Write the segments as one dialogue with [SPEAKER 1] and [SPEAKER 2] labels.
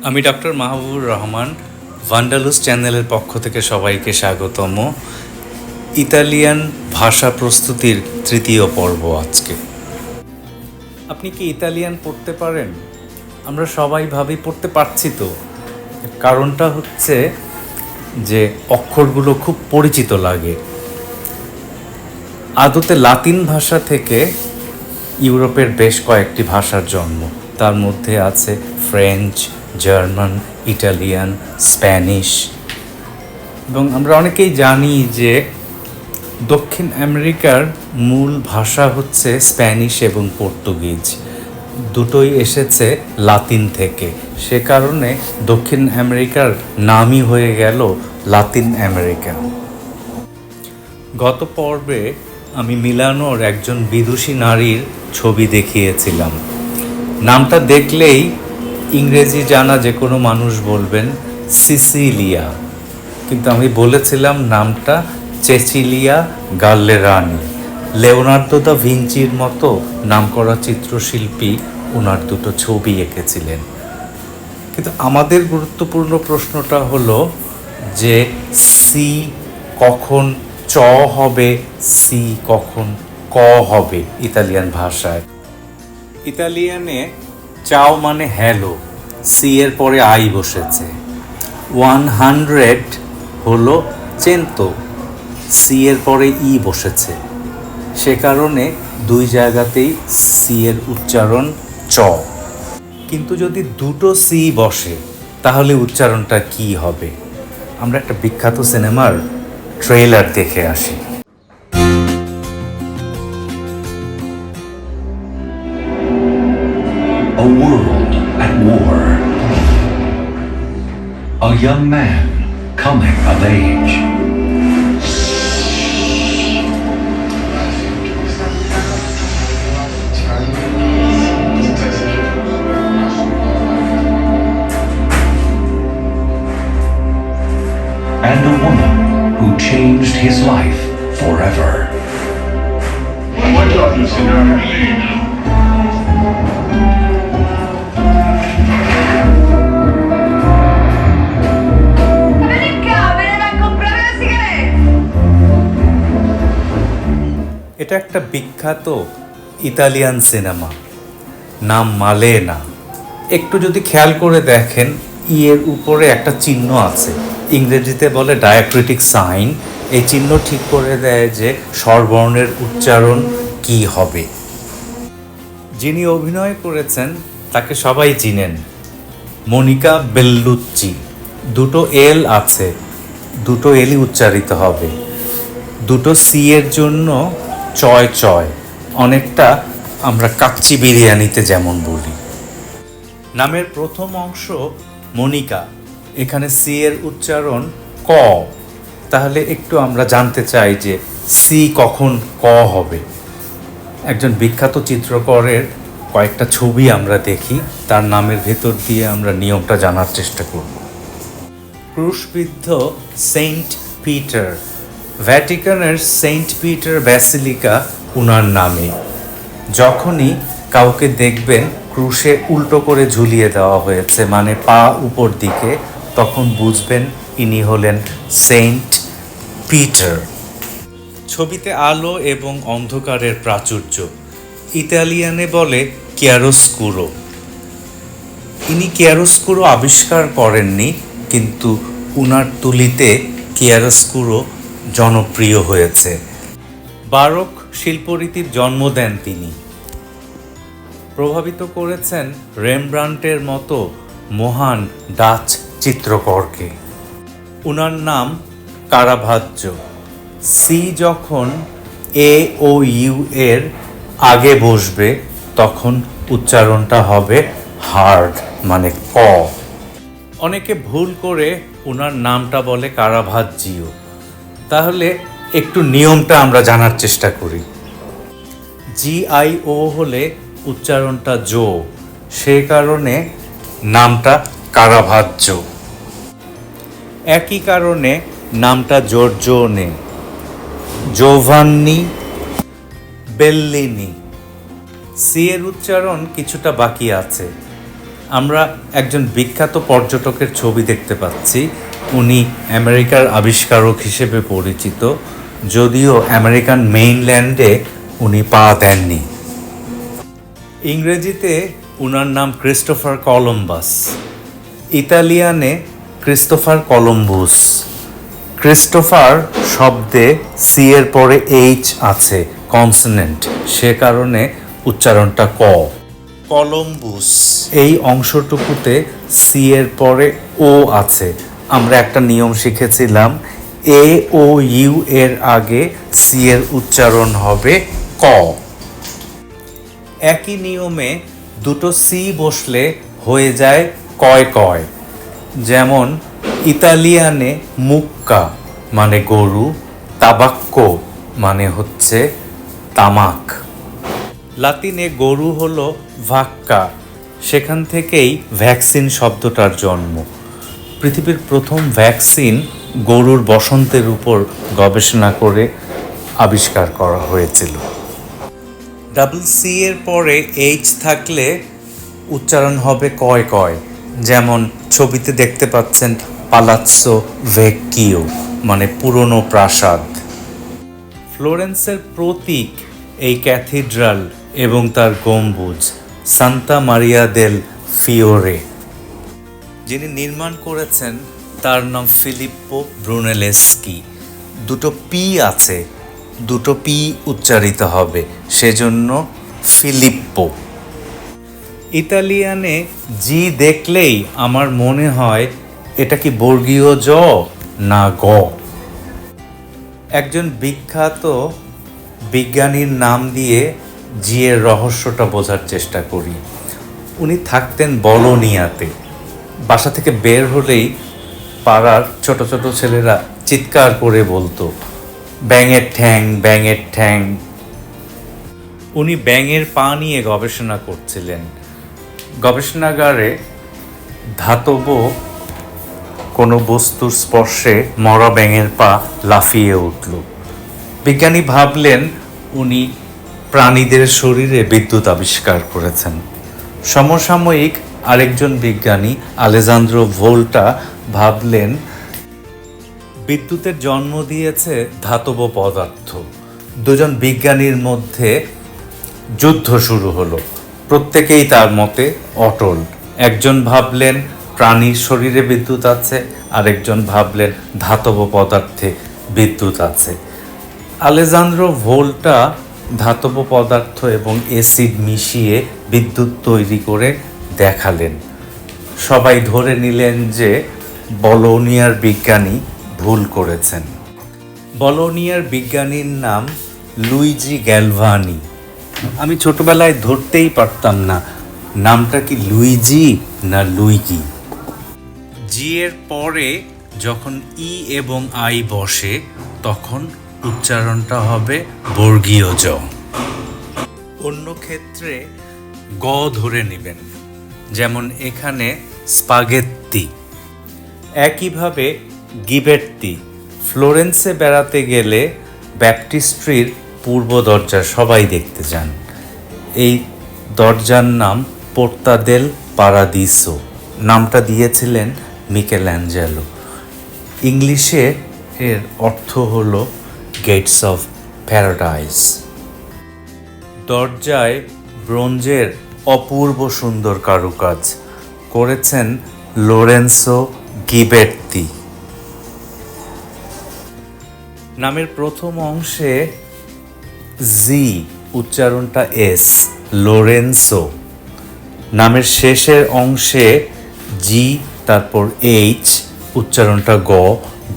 [SPEAKER 1] আমি ডক্টর মাহবুবুর রহমান, ভান্ডালুস চ্যানেলের পক্ষ থেকে সবাইকে স্বাগতম। ইতালিয়ান ভাষা প্রস্তুতির তৃতীয় পর্ব আজকে। আপনি কি ইতালিয়ান পড়তে পারেন? আমরা সবাই ভাবি পড়তে পারছি তো। কারণটা হচ্ছে যে অক্ষরগুলো খুব পরিচিত লাগে। আদতে লাতিন ভাষা থেকে ইউরোপের বেশ কয়েকটি ভাষার জন্ম। তার মধ্যে আছে ফ্রেঞ্চ, জার্মান, ইটালিয়ান, স্প্যানিশ। এবং আমরা অনেকেই জানি যে দক্ষিণ আমেরিকার মূল ভাষা হচ্ছে স্প্যানিশ এবং পর্তুগিজ। দুটোই এসেছে লাতিন থেকে। সে কারণে দক্ষিণ আমেরিকার নামই হয়ে গেল লাতিন আমেরিকা। গত পর্বে আমি মিলানোর একজন বিদুষী নারীর ছবি দেখিয়েছিলাম। নামটা দেখলেই ইংরেজি জানা যে কোনো মানুষ বলবেন সিসিলিয়া, কিন্তু আমি বলেছিলাম নামটা চেচিলিয়া গাল্লেরানি। লিওনার্দো দা ভিঞ্চির মতো নামকরা চিত্রশিল্পী ওনার দুটো ছবি এঁকেছিলেন। কিন্তু আমাদের গুরুত্বপূর্ণ প্রশ্নটা হলো যে সি কখন চ হবে, সি কখন ক হবে ইতালিয়ান ভাষায়। ইতালিয়ানে চাও মানে হ্যালো, সি এর পরে আই বসেছে। 100 হলো চেন্তো, সি এর পরে ই বসেছে। সে কারণে দুই জায়গাতেই সি এর উচ্চারণ চ। কিন্তু যদি দুটো সি বসে তাহলে উচ্চারণটা কি হবে? আমরা একটা বিখ্যাত সিনেমার ট্রেলার দেখে আসি।
[SPEAKER 2] A world at war. A young man coming of age. And a woman who changed his life forever.
[SPEAKER 3] Buongiorno, signore.
[SPEAKER 1] এটা একটা বিখ্যাত ইতালিয়ান সিনেমা, নাম মালেনা। একটু যদি খেয়াল করে দেখেন, ই এর উপরে একটা চিহ্ন আছে, ইংরেজিতে বলে ডায়াক্রিটিক সাইন। এই চিহ্ন ঠিক করে দেয় যে স্বরবর্ণের উচ্চারণ কি হবে। যিনি অভিনয় করেছেন তাকে সবাই চিনেন, মনিকা বেল্লুচ্চি। দুটো এল আছে, দুটো এলই উচ্চারিত হবে। দুটো সি এর জন্য চয় চয়, অনেকটা আমরা কাচ্চি বিরিয়ানিতে যেমন বলি। নামের প্রথম অংশ মনিকা, এখানে সি এর উচ্চারণ ক। তাহলে একটু আমরা জানতে চাই যে সি কখন ক হবে। একজন বিখ্যাত চিত্রকরের কয়েকটা ছবি আমরা দেখি, তার নামের ভেতর দিয়ে আমরা নিয়মটা জানার চেষ্টা করব। ক্রুশবিদ্ধ সেন্ট পিটার, ভ্যাটিকানের সেন্ট পিটার ব্যাসিলিকা উনার নামে। যখনই কাউকে দেখবেন ক্রুশে উল্টো করে ঝুলিয়ে দেওয়া হয়েছে, মানে পা উপর দিকে, তখন বুঝবেন ইনি হলেন সেন্ট পিটার। ছবিতে আলো এবং অন্ধকারের প্রাচুর্য, ইতালিয়ানে বলে চিয়ারোস্কুরো। ইনি চিয়ারোস্কুরো আবিষ্কার করেননি, কিন্তু উনার তুলিতে চিয়ারোস্কুরো জনপ্রিয় হয়েছে। বারোক শিল্পরীতির জন্ম দেন তিনি। প্রভাবিত করেছেন রেমব্রান্টের মতো মহান ডাচ চিত্রকরকে। উনার নাম কারাভাজ্জো। সি যখন এ ও ইউ এর আগে বসবে তখন উচ্চারণটা হবে হার্ড, মানে ক। অনেকে ভুল করে উনার নামটা বলে কারাভাজ্জিও। তাহলে একটু নিয়মটা আমরা জানার চেষ্টা করি। GIO হলে উচ্চারণটা জো, সে কারণে নামটা কারাভাজ্জো। একই কারণে নামটা জর্জোনে, জোভান্নি, বেল্লিনি। সি এর উচ্চারণ কিছুটা বাকি আছে। আমরা একজন বিখ্যাত পর্যটকের ছবি দেখতে পাচ্ছি। উনি আমেরিকার আবিষ্কারক হিসেবে পরিচিত, যদিও আমেরিকান মেইনল্যান্ডে উনি পা দেননি। ইংরেজিতে উনার নাম ক্রিস্টোফার কলম্বাস, ইতালিয়ানে ক্রিস্টোফার কলম্বুস। ক্রিস্টোফার শব্দে সি এর পরে এইচ আছে, কনসোনেন্ট, সে কারণে উচ্চারণটা ক। কলম্বুস এই অংশটুকুতে সি এর পরে ও আছে। আমরা একটা নিয়ম শিখেছিলাম, এ ও ইউ এর আগে সি এর উচ্চারণ হবে ক। একই নিয়মে দুটো সি বসলে হয়ে যায় কয় কয়। যেমন ইতালিয়ানে মুক্কা মানে গরু, তাবাক্কো মানে হচ্ছে তামাক। লাতিনে গরু হলো ভাক্কা, সেখান থেকেই ভ্যাকসিন শব্দটার জন্ম। পৃথিবীর প্রথম ভ্যাকসিন গরুর বসন্তের উপর গবেষণা করে আবিষ্কার করা হয়েছিল। ডাবল সি এর পরে এইচ থাকলে উচ্চারণ হবে কয় কয়। যেমন ছবিতে দেখতে পাচ্ছেন পালাৎসো ভেক্কিও মানে পুরনো প্রাসাদ। ফ্লোরেন্সের প্রতীক এই ক্যাথিড্রাল এবং তার গম্বুজ, সান্তা মারিয়া দেল ফিওরে। যিনি নির্মাণ করেছেন তার নাম ফিলিপ্পো ব্রুনেলেস্কি। দুটো পি আছে, দুটো পি উচ্চারিত হবে, সেজন্য ফিলিপ্পো। ইতালিয়ানে জি দেখলেই আমার মনে হয় এটা কি বর্গীয় জ না গ। একজন বিখ্যাত বিজ্ঞানীর নাম দিয়ে জি এর রহস্যটা বোঝার চেষ্টা করি। উনি থাকতেন বলোনিয়াতে। বাসা থেকে বের হলেই পাড়ার ছোট ছোট ছেলেরা চিৎকার করে বলতো, ব্যাঙের ঠ্যাং, ব্যাঙের ঠ্যাং। উনি ব্যাঙের পা নিয়ে গবেষণা করছিলেন। গবেষণাগারে ধাতব কোনো বস্তুর স্পর্শে মরা ব্যাঙের পা লাফিয়ে উঠল। বিজ্ঞানী ভাবলেন উনি প্রাণীদের শরীরে বিদ্যুৎ আবিষ্কার করেছেন। সমসাময়িক আরেকজন বিজ্ঞানী আলেজান্দ্রো ভোল্টা ভাবলেন বিদ্যুতের জন্ম দিয়েছে ধাতব পদার্থ। দুজন বিজ্ঞানীর মধ্যে যুদ্ধ শুরু হলো। প্রত্যেকেই তার মতে অটল। একজন ভাবলেন প্রাণীর শরীরে বিদ্যুৎ আছে, আরেকজন ভাবলেন ধাতব পদার্থে বিদ্যুৎ আছে। আলেজান্দ্রো ভোল্টা ধাতব পদার্থ এবং অ্যাসিড মিশিয়ে বিদ্যুৎ তৈরি করে দেখালেন। সবাই ধরে নিলেন যে বলোনিয়ার বিজ্ঞানী ভুল করেছেন। বলোনিয়ার বিজ্ঞানীর নাম লুইজি গ্যালভানি। আমি ছোটবেলায় ধরতেই পারতাম না নামটা কি লুইজি না লুইগি। জি এর পরে যখন ই এবং আই বসে তখন উচ্চারণটা হবে বর্গীয় জ। অন্য ক্ষেত্রে গ ধরে নেবেন, যেমন এখানে স্পাগেত্তি। একইভাবে গিবের্তি। ফ্লোরেন্সে বেড়াতে গেলে ব্যাপটিস্ট্রির পূর্ব দরজা সবাই দেখতে যান। এই দরজার নাম পোর্তা দেল পারাদিসো। নামটা দিয়েছিলেন মিকেলঅ্যাঞ্জেলো। ইংলিশে এর অর্থ হলো গেটস অফ প্যারাডাইস। দরজায় ব্রোঞ্জের অপূর্ব সুন্দর কারুকাজ করেছেন লোরেন্সো গিবের্তি। নামের প্রথম অংশে জি উচ্চারণটা এস, লোরেন্সো। নামের শেষের অংশে জি তারপর এইচ উচ্চারণটা গ,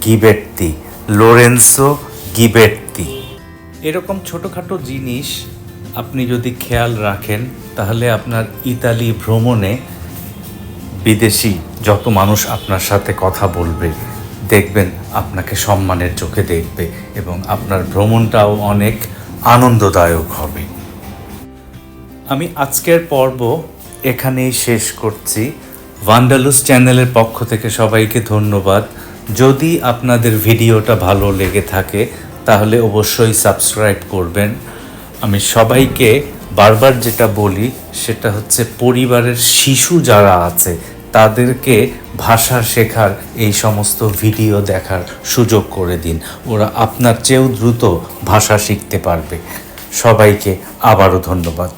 [SPEAKER 1] গিবের্তি, লোরেন্সো গিবের্তি। এরকম ছোটোখাটো জিনিস আপনি যদি খেয়াল রাখেন তাহলে আপনার ইতালি ভ্রমণে বিদেশি যত মানুষ আপনার সাথে কথা বলবে দেখবেন আপনাকে সম্মানের চোখে দেখবে এবং আপনার ভ্রমণটাও অনেক আনন্দদায়ক হবে। আমি আজকের পর্ব এখানেই শেষ করছি। ওয়ান্ডারলুস চ্যানেলের পক্ষ থেকে সবাইকে ধন্যবাদ। যদি আপনাদের ভিডিওটা ভালো লেগে থাকে তাহলে অবশ্যই সাবস্ক্রাইব করবেন আমি সবাইকে বারবার যেটা বলি সেটা হচ্ছে পরিবারের শিশু যারা আছে তাদেরকে ভাষা শেখার এই সমস্ত ভিডিও দেখার সুযোগ করে দিন। ওরা আপনার চেয়েও দ্রুত ভাষা শিখতে পারবে। সবাইকে আবারও ধন্যবাদ।